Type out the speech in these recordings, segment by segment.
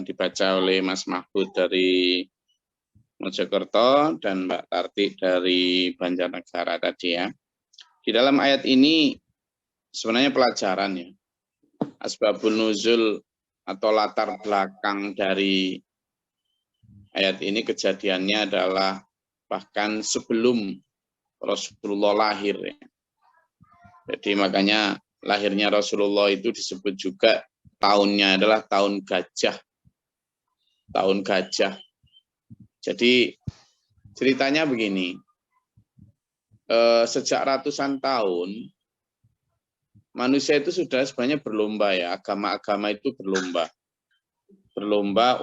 dibaca oleh Mas Mahfud dari Mojokerto dan Mbak Tarti dari Banjarnegara tadi ya. Di dalam ayat ini sebenarnya pelajaran ya. Asbabun nuzul atau latar belakang dari ayat ini kejadiannya adalah bahkan sebelum Rasulullah lahir ya. Jadi makanya lahirnya Rasulullah itu disebut juga tahunnya adalah tahun gajah. Tahun gajah. Jadi ceritanya begini, sejak ratusan tahun manusia itu sudah sebenarnya berlomba ya, agama-agama itu berlomba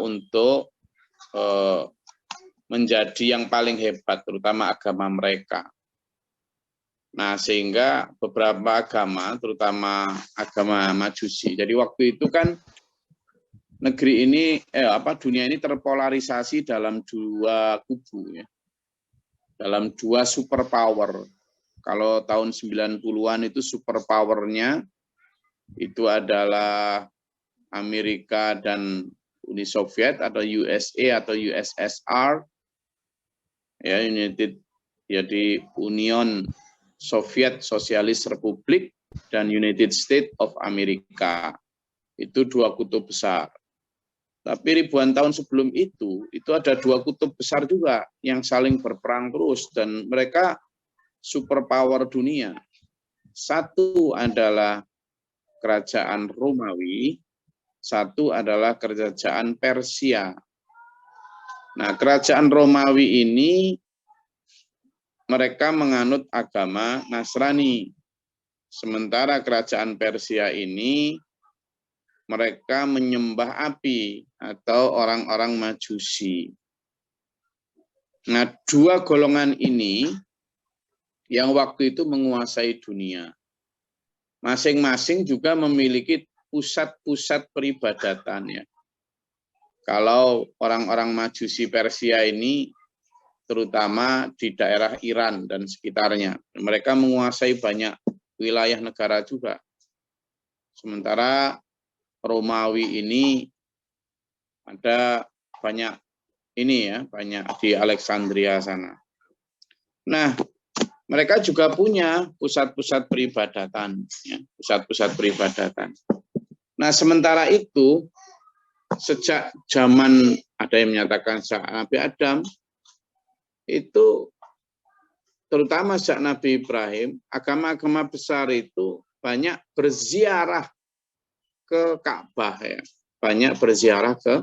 untuk menjadi yang paling hebat, terutama agama mereka. Nah, sehingga beberapa agama, terutama agama Majusi. Jadi waktu itu kan negeri ini, dunia ini terpolarisasi dalam dua kubu ya, dalam dua superpower. Kalau tahun 90-an itu superpowernya itu adalah Amerika dan Uni Soviet atau USA atau USSR, ya jadi Union Soviet Socialist Republic dan United States of America. Itu dua kutub besar. Tapi ribuan tahun sebelum itu ada dua kutub besar juga yang saling berperang terus dan mereka superpower dunia. Satu adalah kerajaan Romawi, satu adalah kerajaan Persia. Nah, kerajaan Romawi ini mereka menganut agama Nasrani. Sementara kerajaan Persia ini mereka menyembah api atau orang-orang Majusi. Nah, dua golongan ini yang waktu itu menguasai dunia. Masing-masing juga memiliki pusat-pusat peribadatan ya. Kalau orang-orang Majusi Persia ini terutama di daerah Iran dan sekitarnya. Mereka menguasai banyak wilayah negara juga. Sementara Romawi ini ada banyak banyak di Alexandria sana. Nah, mereka juga punya pusat-pusat peribadatan, ya, pusat-pusat peribadatan. Nah, sementara itu sejak zaman ada yang menyatakan sejak Nabi Adam itu terutama sejak Nabi Ibrahim, agama-agama besar itu banyak berziarah ke Ka'bah ya. Banyak berziarah ke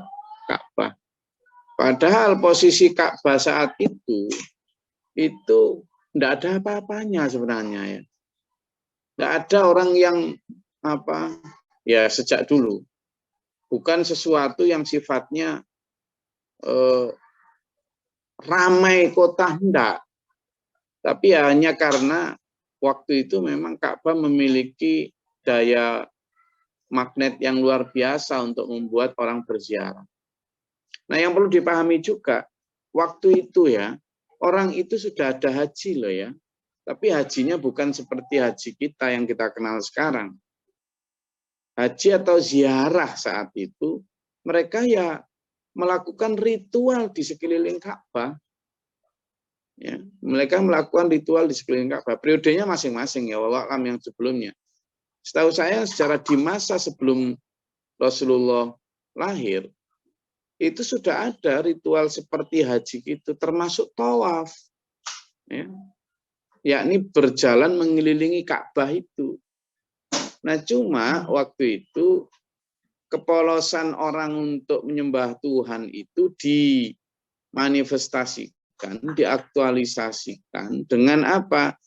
Ka'bah. Padahal posisi Ka'bah saat itu tidak ada apa-apanya sebenarnya ya. Tidak ada orang yang sejak dulu. Bukan sesuatu yang sifatnya ramai kota, enggak. Tapi hanya karena waktu itu memang Ka'bah memiliki daya magnet yang luar biasa untuk membuat orang berziarah. Nah, yang perlu dipahami juga, waktu itu ya, orang itu sudah ada haji loh ya. Tapi hajinya bukan seperti haji kita yang kita kenal sekarang. Haji atau ziarah saat itu, mereka ya melakukan ritual di sekeliling Ka'bah. Ya, mereka melakukan ritual di sekeliling Ka'bah. Periodenya masing-masing ya, wallahu a'lam yang sebelumnya. Setahu saya secara di masa sebelum Rasulullah lahir, itu sudah ada ritual seperti haji itu, termasuk tawaf. Ya, yakni berjalan mengelilingi Ka'bah itu. Nah, cuma waktu itu kepolosan orang untuk menyembah Tuhan itu dimanifestasikan, diaktualisasikan dengan apa?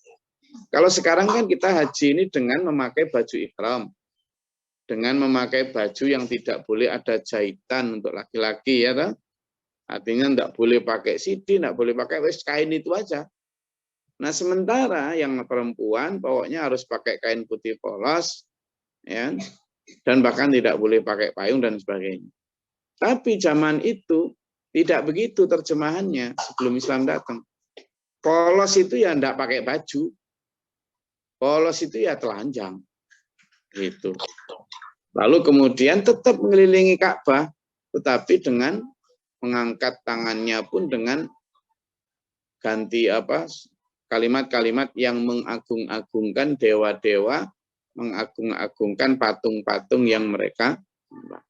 Kalau sekarang kan kita haji ini dengan memakai baju ihram, dengan memakai baju yang tidak boleh ada jahitan untuk laki-laki ya, toh? Artinya tidak boleh pakai sidi, tidak boleh pakai kain itu aja. Nah, sementara yang perempuan pokoknya harus pakai kain putih polos, ya, dan bahkan tidak boleh pakai payung dan sebagainya. Tapi zaman itu tidak begitu terjemahannya sebelum Islam datang. Polos itu ya tidak pakai baju, polos itu ya telanjang, gitu. Lalu kemudian tetap mengelilingi Ka'bah, tetapi dengan mengangkat tangannya pun dengan ganti kalimat-kalimat yang mengagung-agungkan dewa-dewa, mengagung-agungkan patung-patung yang mereka sembah.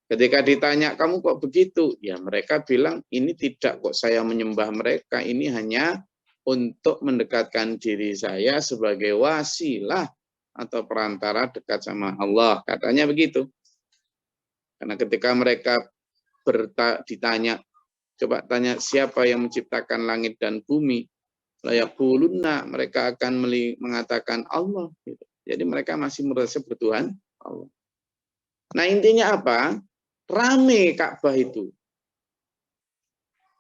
Ketika ditanya, kamu kok begitu? Ya mereka bilang, ini tidak kok saya menyembah mereka, ini hanya untuk mendekatkan diri saya sebagai wasilah atau perantara dekat sama Allah. Katanya begitu. Karena ketika mereka ditanya, coba tanya siapa yang menciptakan langit dan bumi, layaqulunna, mereka akan mengatakan Allah. Jadi mereka masih merasa bertuhan Allah. Nah intinya apa? Rame Ka'bah itu.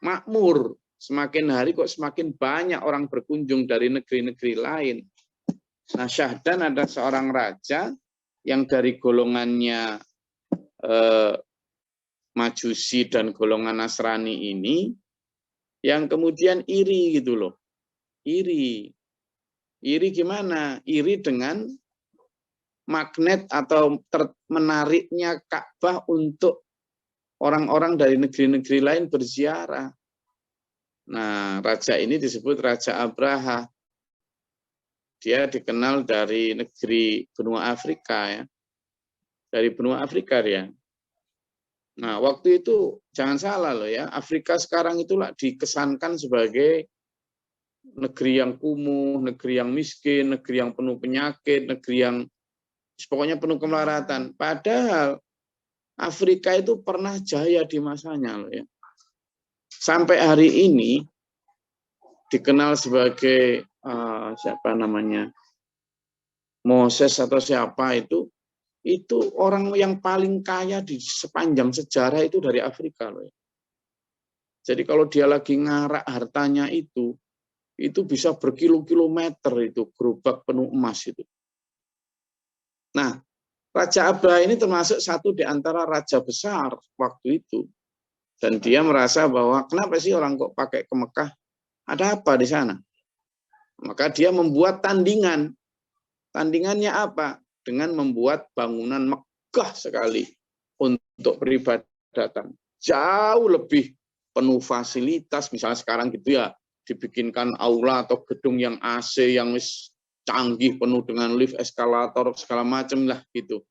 Makmur. Semakin hari kok semakin banyak orang berkunjung dari negeri-negeri lain. Nah Syahdan ada seorang raja yang dari golongannya Majusi dan golongan Nasrani ini, yang kemudian iri gitu loh. Iri. Iri gimana? Iri dengan magnet atau menariknya Ka'bah untuk orang-orang dari negeri-negeri lain berziarah. Nah, raja ini disebut Raja Abraha. Dia dikenal dari negeri benua Afrika ya. Dari benua Afrika dia. Nah, waktu itu jangan salah loh ya, Afrika sekarang itulah dikesankan sebagai negeri yang kumuh, negeri yang miskin, negeri yang penuh penyakit, negeri yang pokoknya penuh kemelaratan. Padahal Afrika itu pernah jaya di masanya loh ya. Sampai hari ini dikenal sebagai siapa namanya, Moses atau siapa itu orang yang paling kaya di sepanjang sejarah itu dari Afrika loh ya. Jadi kalau dia lagi ngarak hartanya itu bisa berkilo-kilometer itu gerobak penuh emas itu. Nah, Raja Abraha ini termasuk satu di antara raja besar waktu itu. Dan dia merasa bahwa kenapa sih orang kok pakai ke Mekah? Ada apa di sana? Maka dia membuat tandingan. Tandingannya apa? Dengan membuat bangunan megah sekali untuk peribadatan. Jauh lebih penuh fasilitas. Misalnya sekarang gitu ya, dibikinkan aula atau gedung yang AC, yang canggih, penuh dengan lift, eskalator, segala macam lah gitu.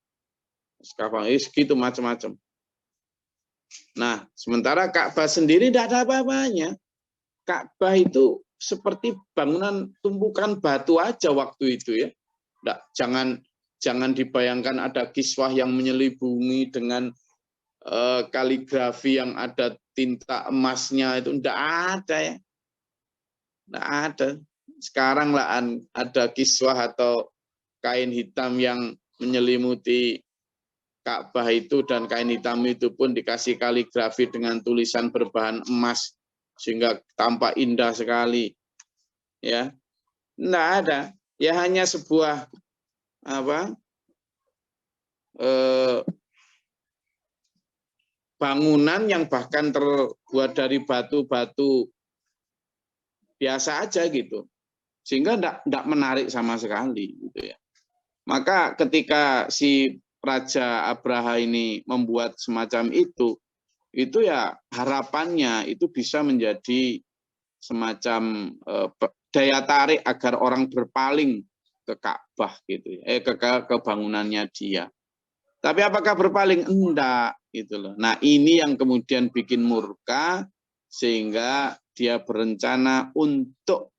Gitu macam-macam. Nah, sementara Ka'bah sendiri tidak ada apa-apanya. Ka'bah itu seperti bangunan tumpukan batu aja waktu itu ya. Nggak, jangan dibayangkan ada kiswah yang menyelubungi dengan kaligrafi yang ada tinta emasnya, itu tidak ada ya. Tidak ada. Sekarang lah ada kiswah atau kain hitam yang menyelimuti Ka'bah itu, dan kain hitam itu pun dikasih kaligrafi dengan tulisan berbahan emas sehingga tampak indah sekali. Ya, tidak ada. Ya hanya sebuah bangunan yang bahkan terbuat dari batu-batu biasa aja gitu, sehingga tidak menarik sama sekali gitu ya. Maka ketika si Raja Abraha ini membuat semacam itu ya harapannya itu bisa menjadi semacam daya tarik agar orang berpaling ke Ka'bah gitu, ke bangunannya dia. Tapi apakah berpaling? Enggak, gitu loh. Nah ini yang kemudian bikin murka, sehingga dia berencana untuk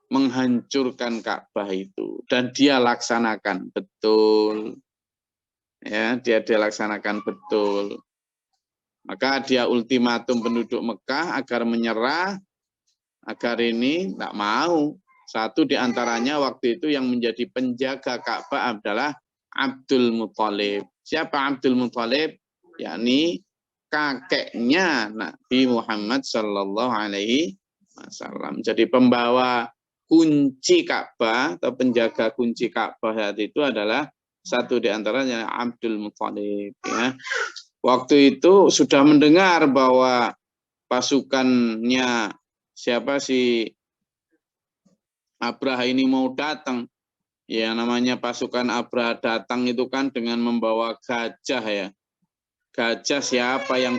menghancurkan Ka'bah itu, dan dia laksanakan betul. Ya, dia laksanakan betul. Maka dia ultimatum penduduk Mekah agar menyerah, agar ini tidak mau. Satu di antaranya waktu itu yang menjadi penjaga Ka'bah adalah Abdul Muthalib. Siapa Abdul Muthalib? Yakni kakeknya Nabi Muhammad Sallallahu Alaihi Wasallam. Jadi pembawa kunci Ka'bah atau penjaga kunci Ka'bah itu adalah satu di antaranya Abdul Muthalib. Ya. Waktu itu sudah mendengar bahwa pasukannya siapa si Abraha ini mau datang. Ya, namanya pasukan Abraha datang itu kan dengan membawa gajah ya. Gajah siapa yang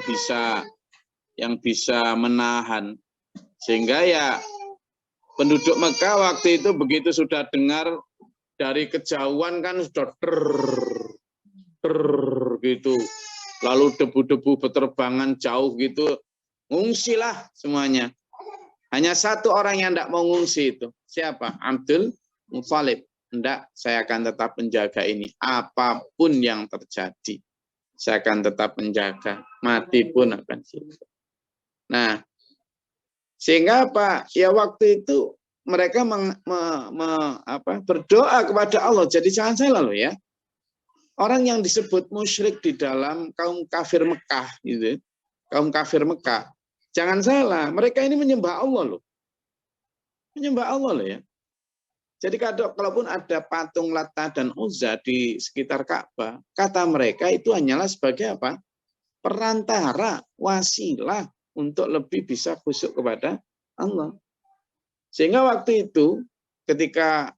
bisa menahan. Sehingga ya penduduk Mekah waktu itu begitu sudah dengar dari kejauhan kan sudah gitu. Lalu debu-debu berterbangan jauh gitu. Ngungsilah semuanya. Hanya satu orang yang tidak mau ngungsi itu. Siapa? Abdul Muthalib. Enggak, saya akan tetap menjaga ini. Apapun yang terjadi, saya akan tetap menjaga. Mati pun akan siap. Nah, sehingga apa? Ya waktu itu mereka berdoa kepada Allah. Jadi jangan salah loh ya. Orang yang disebut musyrik di dalam kaum kafir Mekah, gitu, kaum kafir Mekah, jangan salah. Mereka ini menyembah Allah loh. Menyembah Allah loh ya. Jadi kalaupun ada patung Lata dan Uzza di sekitar Ka'bah, kata mereka itu hanyalah sebagai apa? Perantara, wasilah untuk lebih bisa khusyuk kepada Allah. Sehingga waktu itu ketika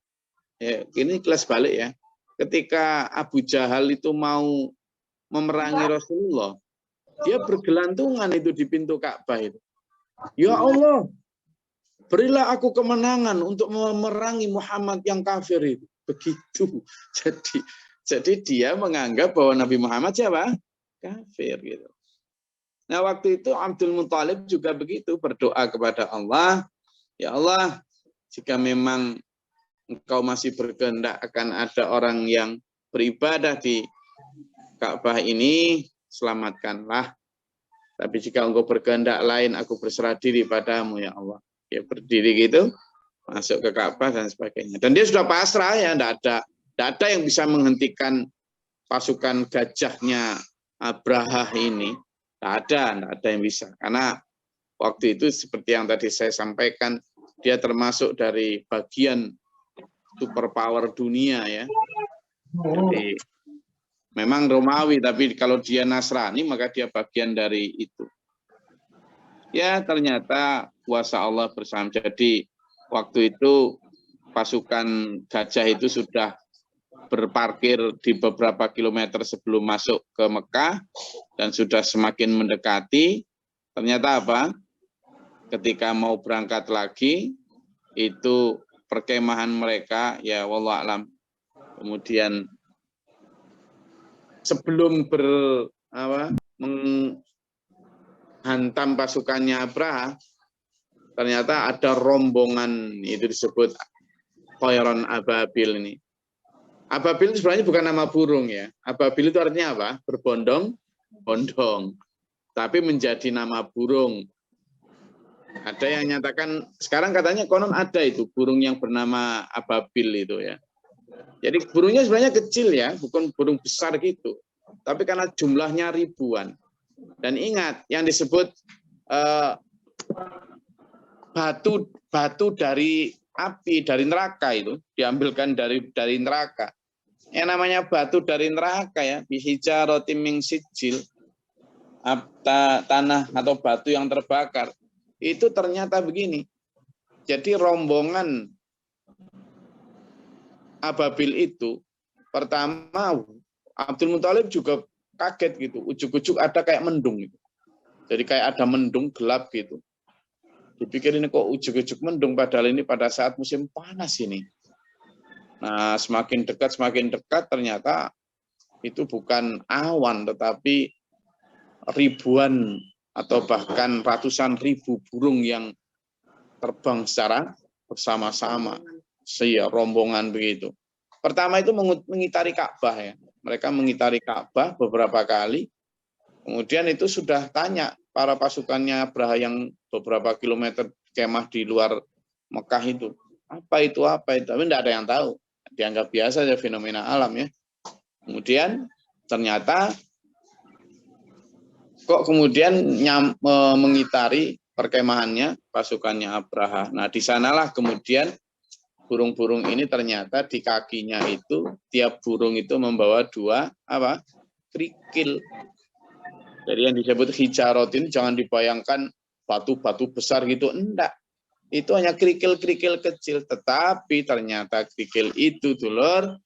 ini kelas balik ya, ketika Abu Jahal itu mau memerangi Rasulullah, dia bergelantungan itu di pintu Ka'bah itu. Ya Allah, berilah aku kemenangan untuk memerangi Muhammad yang kafir itu. Begitu. Jadi dia menganggap bahwa Nabi Muhammad siapa? Kafir gitu. Nah, waktu itu Abdul Muthalib juga begitu, berdoa kepada Allah, ya Allah, jika memang Engkau masih berkehendak akan ada orang yang beribadah di Ka'bah ini, selamatkanlah. Tapi jika Engkau berkehendak lain, aku berserah diri padamu ya Allah. Dia berdiri gitu, masuk ke Ka'bah dan sebagainya. Dan dia sudah pasrah ya, tidak ada yang bisa menghentikan pasukan gajahnya Abraha ini. Tidak ada yang bisa. Karena waktu itu seperti yang tadi saya sampaikan, dia termasuk dari bagian superpower dunia ya. Jadi memang Romawi, tapi kalau dia Nasrani maka dia bagian dari itu. Ya ternyata kuasa Allah bersama. Jadi waktu itu pasukan gajah itu sudah berparkir di beberapa kilometer sebelum masuk ke Mekah dan sudah semakin mendekati. Ternyata apa? Ketika mau berangkat lagi, itu perkemahan mereka, ya wallahu alam. Kemudian sebelum menghantam pasukannya Abraha, ternyata ada rombongan, itu disebut Tayran Ababil ini. Ababil itu sebenarnya bukan nama burung ya. Ababil itu artinya apa? Berbondong-bondong. Tapi menjadi nama burung. Ada yang nyatakan, sekarang katanya konon ada itu, burung yang bernama Ababil itu ya. Jadi burungnya sebenarnya kecil ya, bukan burung besar gitu. Tapi karena jumlahnya ribuan. Dan ingat, yang disebut batu dari api, dari neraka itu, diambilkan dari neraka. Yang namanya batu dari neraka ya, bihijaratin min sijil, tanah atau batu yang terbakar. Itu ternyata begini. Jadi rombongan Ababil itu, pertama Abdul Muthalib juga kaget gitu. Ujuk-ujuk ada kayak mendung gitu. Jadi kayak ada mendung gelap gitu. Dipikir ini kok ujuk-ujuk mendung, padahal ini pada saat musim panas ini. Nah, semakin dekat ternyata itu bukan awan, tetapi ribuan atau bahkan ratusan ribu burung yang terbang secara bersama-sama, rombongan begitu. Pertama itu mengitari Ka'bah ya. Mereka mengitari Ka'bah beberapa kali. Kemudian itu sudah tanya para pasukannya Abraha yang beberapa kilometer kemah di luar Mekah itu. Apa itu? Tapi tidak ada yang tahu. Dianggap biasa saja fenomena alam ya. Kemudian ternyata kok kemudian mengitari perkemahannya pasukannya Abraha. Nah, di sanalah kemudian burung-burung ini ternyata di kakinya itu tiap burung itu membawa dua kerikil. Jadi yang disebut hijarotin jangan dibayangkan batu-batu besar gitu, enggak. itu hanya kerikil-kerikil kecil, tetapi ternyata kerikil itu dulur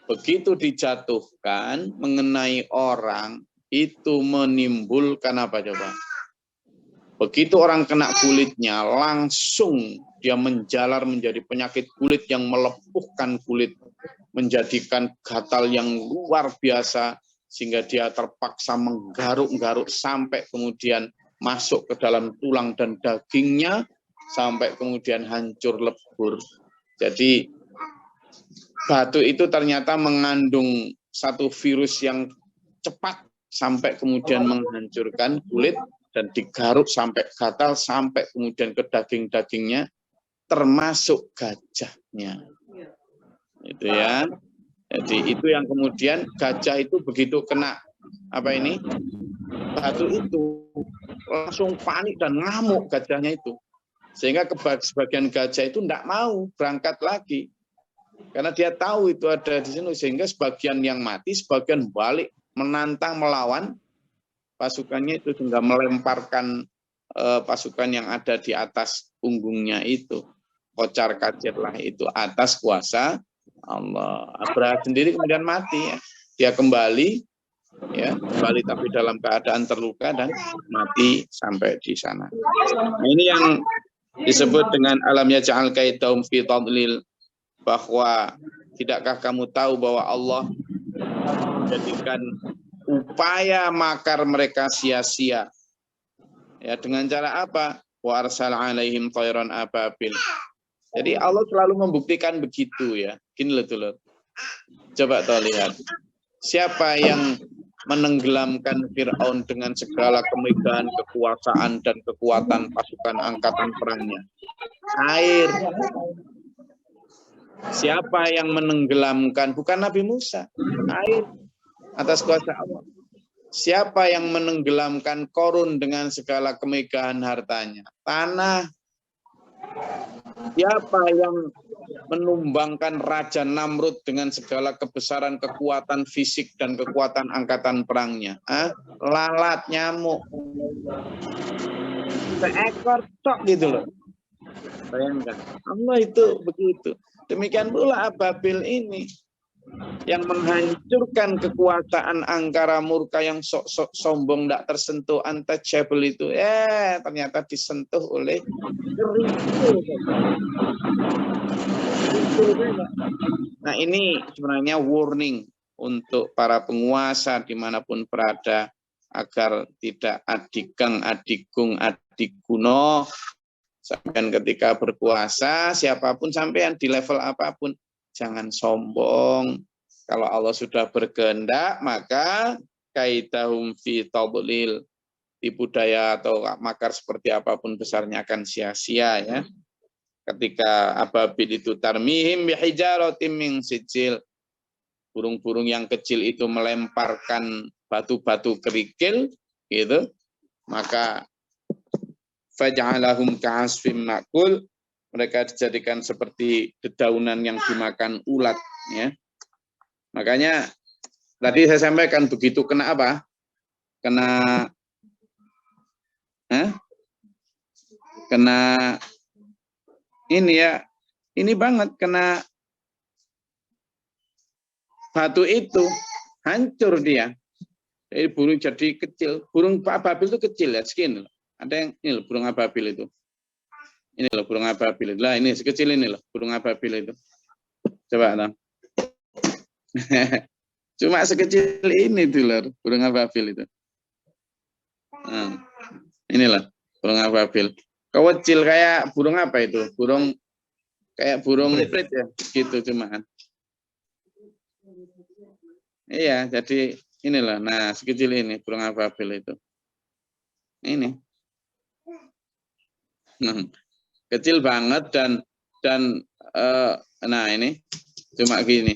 begitu dijatuhkan mengenai orang itu menimbulkan apa coba? Begitu orang kena kulitnya langsung dia menjalar menjadi penyakit kulit yang melepuhkan kulit, menjadikan gatal yang luar biasa sehingga dia terpaksa menggaruk-garuk sampai kemudian masuk ke dalam tulang dan dagingnya sampai kemudian hancur lebur. Jadi batu itu ternyata mengandung satu virus yang cepat sampai kemudian menghancurkan kulit dan digaruk sampai gatal sampai kemudian ke daging-dagingnya termasuk gajahnya. Itu ya. Jadi itu yang kemudian gajah itu begitu kena apa ini? Batu itu langsung panik dan ngamuk gajahnya itu. Sehingga sebagian gajah itu tidak mau berangkat lagi. Karena dia tahu itu ada di sini. Sehingga sebagian yang mati, sebagian balik menantang, melawan pasukannya itu. Sehingga melemparkan pasukan yang ada di atas punggungnya itu. Kocar kacirlah itu atas kuasa Allah. Abraha sendiri kemudian mati. Ya. Dia kembali, ya kembali tapi dalam keadaan terluka dan mati sampai di sana. Nah, ini yang disebut dengan alam yaj'al kaidahum fi tadlil, bahwa tidakkah kamu tahu bahwa Allah menjadikan upaya makar mereka sia-sia. Ya, dengan cara apa? Wa arsala alaihim thayran ababil. Jadi Allah selalu membuktikan begitu ya. Gini loh dulur. Coba tuh lihat. Siapa yang menenggelamkan Fir'aun dengan segala kemegahan, kekuasaan, dan kekuatan pasukan angkatan perangnya? Air. Siapa yang menenggelamkan? Bukan Nabi Musa. Air. Atas kuasa Allah. Siapa yang menenggelamkan Korun dengan segala kemegahan hartanya? Tanah. Siapa yang menumbangkan Raja Namrud dengan segala kebesaran, kekuatan fisik, dan kekuatan angkatan perangnya? Lalat, nyamuk. Seekor tok gitu loh. Bayangkan. Allah itu begitu. Demikian pula ababil ini. Yang menghancurkan kekuasaan angkara murka yang sok-sok sombong, tidak tersentuh, untouchable itu. Ternyata disentuh oleh kerikil. Nah ini sebenarnya warning untuk para penguasa dimanapun berada, agar tidak adigang, adigung, adiguno. Sampai ketika berkuasa, siapapun sampean di level apapun, jangan sombong. Kalau Allah sudah berkehendak, maka kaidahum fi tadlil, tipu daya atau makar seperti apapun besarnya akan sia-sia ya. Ketika ababil itu tarmihim bihijaratim min sijil, burung-burung yang kecil itu melemparkan batu-batu kerikil gitu, maka faj'alahum ka'asfim ma'kul, mereka dijadikan seperti dedaunan yang dimakan ulat ya. Makanya tadi saya sampaikan begitu kena apa? Kena ini ya. Ini banget kena batu itu hancur dia. Jadi burung jadi kecil. Burung ababil itu kecil ya, segini loh. Ada yang ini loh, burung ababil itu. Ini loh burung ababil itu. Lah ini sekecil ini loh burung ababil itu. Coba nah. Cuma sekecil ini tuh loh burung ababil itu. Nah, inilah burung ababil. Kecil kayak burung apa itu? Burung kayak burung prit ya, gitu cuman. Iya, jadi inilah. Nah, sekecil ini burung ababil itu. Ini. Kecil banget dan nah ini cuma gini.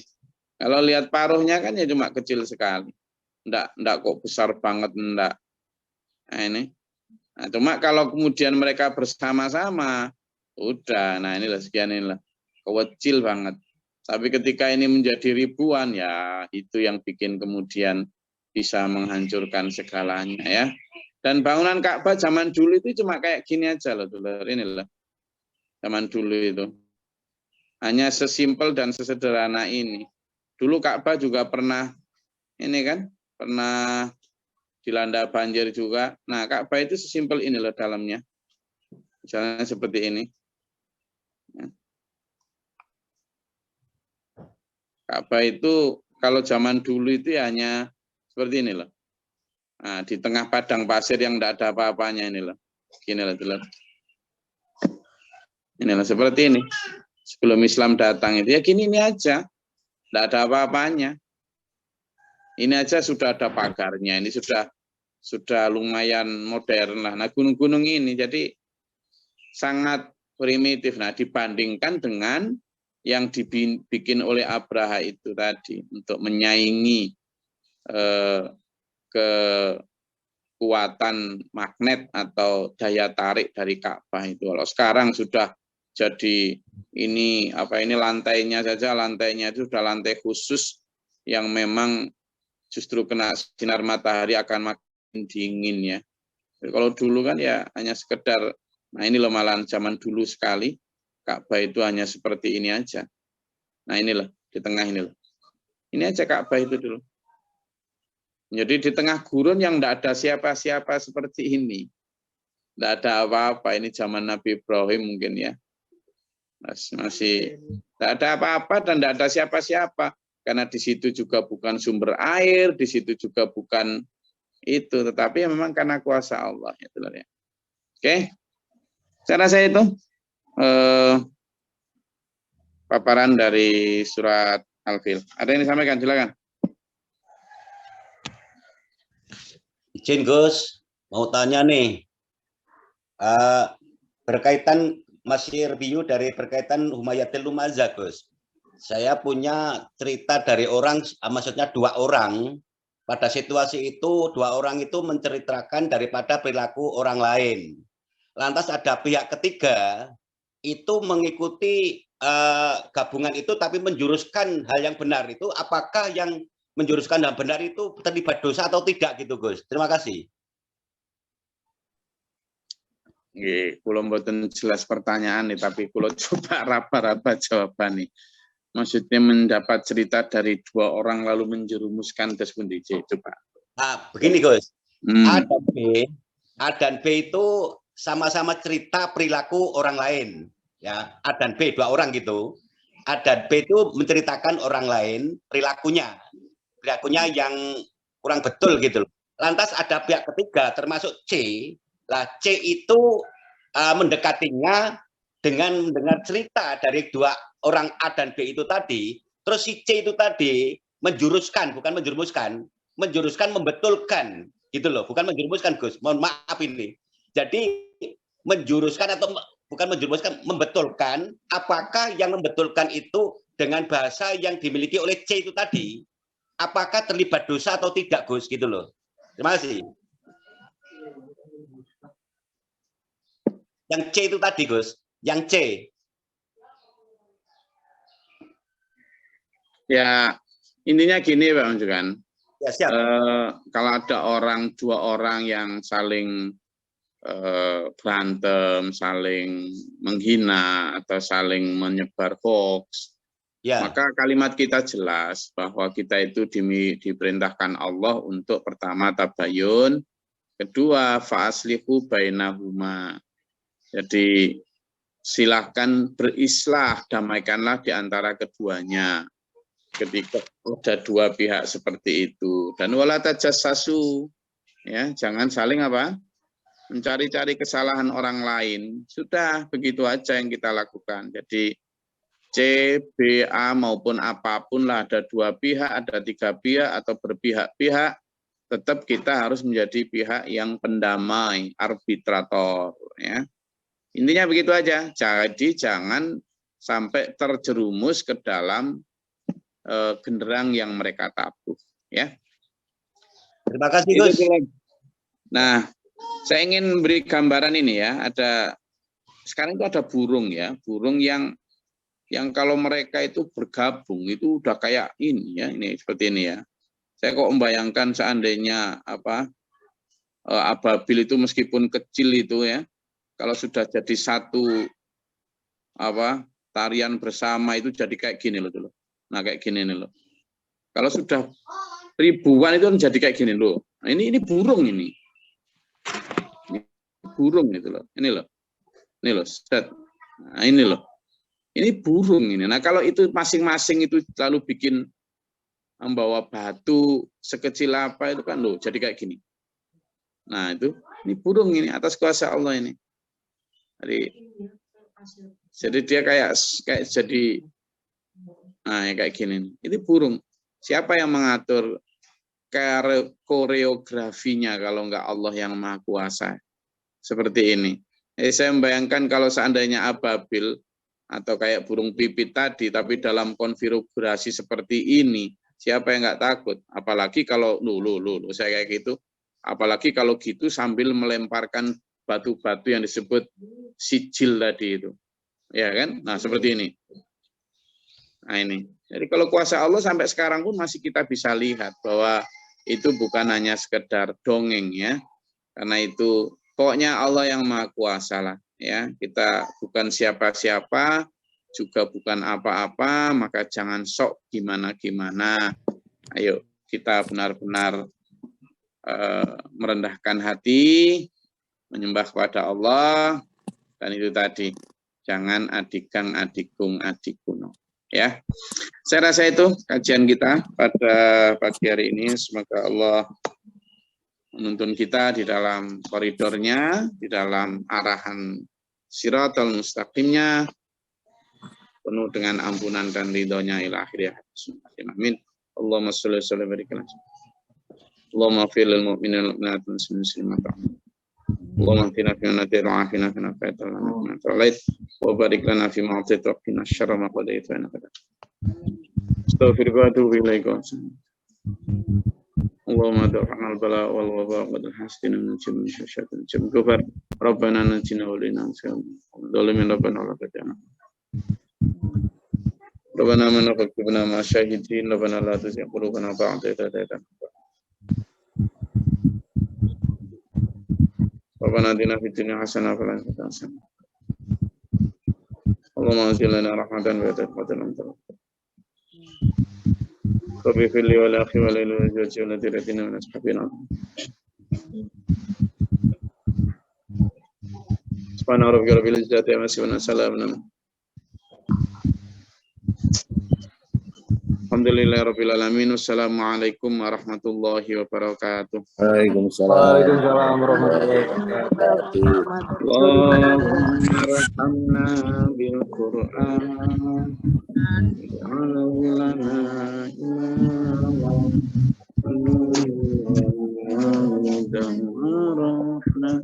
Kalau lihat paruhnya kan ya cuma kecil sekali. Enggak kok besar banget, enggak. Nah ini. Nah, cuma kalau kemudian mereka bersama-sama, udah, nah inilah sekian inilah. Kecil banget. Tapi ketika ini menjadi ribuan, ya itu yang bikin kemudian bisa menghancurkan segalanya ya. Dan bangunan Ka'bah zaman dulu itu cuma kayak gini aja loh, dulur. Inilah. zaman dulu itu. Hanya sesimpel dan sesederhana ini. Dulu Ka'bah juga pernah ini kan, pernah dilanda banjir juga. Nah, Ka'bah itu sesimpel ini loh dalamnya. Misalnya seperti ini. Ka'bah itu kalau zaman dulu itu ya hanya seperti ini loh. Nah, di tengah padang pasir yang tidak ada apa-apanya ini loh. Gini loh, inilah seperti ini. Sebelum Islam datang itu ya gini ini aja. Tidak ada apa-apanya. Ini aja sudah ada pagarnya. Ini sudah lumayan modern lah. Nah, gunung-gunung ini jadi sangat primitif. Nah, dibandingkan dengan yang dibikin oleh Abraha itu tadi untuk menyaingi kekuatan magnet atau daya tarik dari Ka'bah itu. Kalau sekarang sudah jadi ini lantainya itu sudah lantai khusus yang memang justru kena sinar matahari akan makin dingin ya. Jadi kalau dulu kan ya hanya sekedar, nah ini loh malahan zaman dulu sekali, Ka'bah itu hanya seperti ini aja. Nah inilah, di tengah ini loh. Ini aja Ka'bah itu dulu. Jadi di tengah gurun yang tidak ada siapa-siapa seperti ini. Tidak ada apa-apa, ini zaman Nabi Ibrahim mungkin ya. Masih tidak ada apa-apa dan tidak ada siapa-siapa. Karena di situ juga bukan sumber air, di situ juga bukan itu, tetapi memang karena kuasa Allah. Ya. Oke, saya rasa itu paparan dari surat Al-Fil. Ada yang disampaikan, silakan. Izin Gus, mau tanya nih, berkaitan masih review dari berkaitan Humayatil Lumazah Gus. Saya punya cerita dari orang, maksudnya 2 orang. Pada situasi itu 2 orang itu menceritakan daripada perilaku orang lain. Lantas ada pihak ketiga itu mengikuti gabungan itu tapi menjuruskan hal yang benar itu. Apakah yang menjuruskan hal benar itu terlibat dosa atau tidak gitu Gus? Terima kasih. Kulo mboten jelas pertanyaan nih, tapi kulo coba raba-raba jawaban nih. Maksudnya mendapat cerita dari 2 orang lalu menjerumuskan tes pundi coba. Nah, begini Gus. A dan B itu sama-sama cerita perilaku orang lain. Ya, A dan B 2 orang gitu. A dan B itu menceritakan orang lain perilakunya yang kurang betul gitu. Lantas ada pihak ketiga termasuk C. Lah C itu mendekatinya dengan mendengar cerita dari 2 orang A dan B itu tadi, terus si C itu tadi menjuruskan, bukan menjerumuskan, membetulkan gitu loh, bukan menjerumuskan Gus, mohon maaf ini. Jadi menjuruskan atau bukan menjerumuskan, membetulkan. Apakah yang membetulkan itu dengan bahasa yang dimiliki oleh C itu tadi, apakah terlibat dosa atau tidak Gus gitu loh. Terima kasih. Yang C itu tadi Gus, yang C. Ya, intinya gini Pak Menjukan. Ya, siap. Kalau ada 2 orang yang saling berantem, saling menghina atau saling menyebar hoax, ya, maka kalimat kita jelas bahwa kita itu diperintahkan Allah untuk pertama tabayun, kedua fa'aslihu bainahuma. Jadi silahkan berislah, damaikanlah di antara keduanya. Ketika ada 2 pihak seperti itu, dan wala tajassasu, ya jangan saling mencari-cari kesalahan orang lain. Sudah begitu aja yang kita lakukan. Jadi C, B, A maupun apapun lah, ada 2 pihak, ada 3 pihak atau berpihak-pihak, tetap kita harus menjadi pihak yang pendamai, arbitrator. Ya. Intinya begitu aja. Jadi jangan sampai terjerumus ke dalam genderang yang mereka tabuh, ya. Terima kasih Gus. Nah, saya ingin beri gambaran ini ya. Sekarang itu ada burung ya, burung yang kalau mereka itu bergabung itu udah kayak ini ya, ini seperti ini ya. Saya kok membayangkan seandainya ababil itu meskipun kecil itu ya, kalau sudah jadi satu tarian bersama itu jadi kayak gini loh dulu. Nah kayak gini nih loh. Kalau sudah ribuan itu jadi kayak gini loh. Nah, ini burung ini. Burung itu loh. Ini loh. Ini loh. Set. Nah, ini loh. Ini burung ini. Nah kalau itu masing-masing itu lalu bikin membawa batu sekecil apa itu kan loh jadi kayak gini. Nah itu ini burung ini atas kuasa Allah ini. Jadi dia kayak jadi nah kayak gini. Ini burung. Siapa yang mengatur koreografinya kalau enggak Allah yang Maha Kuasa? Seperti ini. Saya membayangkan kalau seandainya ababil atau kayak burung pipit tadi, tapi dalam konfigurasi seperti ini, siapa yang enggak takut? Apalagi kalau saya kayak gitu. Apalagi kalau gitu sambil melemparkan batu-batu yang disebut sijil tadi itu. Ya kan? Nah, seperti ini. Nah, ini. Jadi kalau kuasa Allah sampai sekarang pun masih kita bisa lihat bahwa itu bukan hanya sekedar dongeng ya. Karena itu pokoknya Allah yang Maha Kuasa lah ya. Kita bukan siapa-siapa, juga bukan apa-apa, maka jangan sok gimana-gimana. Ayo kita benar-benar merendahkan hati, menyembah kepada Allah, dan itu tadi, jangan adikang adikung adikuno. Ya, saya rasa itu kajian kita pada pagi hari ini. Semoga Allah menuntun kita di dalam koridornya, di dalam arahan siratal mustaqimnya, penuh dengan ampunan dan ridhonya ila akhir hayat. Amin. Allahumma sholli wa sallim wa barik ala Allahumma fil lil mu'minina wal mu'minat wal muslimin Allahumma qina fi nadir wa afina fi nafatal lana wa barik lana fi ma atayta wa qina syarra ma qadayta wa qadar. Astaghfiruka wa atubu ilaik. Allahumma da'ana al-bala wal waba wa al-hasdina min jami' syaitan jam kufar. Rabbana najina wa lina zalimin rabbana la tajana. Rabbana man faqibna ma syahidin rabbana la tuzigh qulubana ba'da idh hadaytana. Rabbana atina fid dunya hasanah wa fil akhirati hasanah. Allahumma anzil lana rahmatan wa taqabbal minna. Rabbi fili wa la akhi wa la ilaha illa anta wa tiratina min ashabina. Subhana rabbika rabbil izzati amma yasifun wa salamun Alhamdulillahirabbil alamin. Wassalamualaikum warahmatullahi wabarakatuh. Waalaikumsalam. Waalaikumsalam warahmatullahi wabarakatuh. Allahumma arhamna bil Qur'an waj'alhu lana imama wa nuran wa rahmah.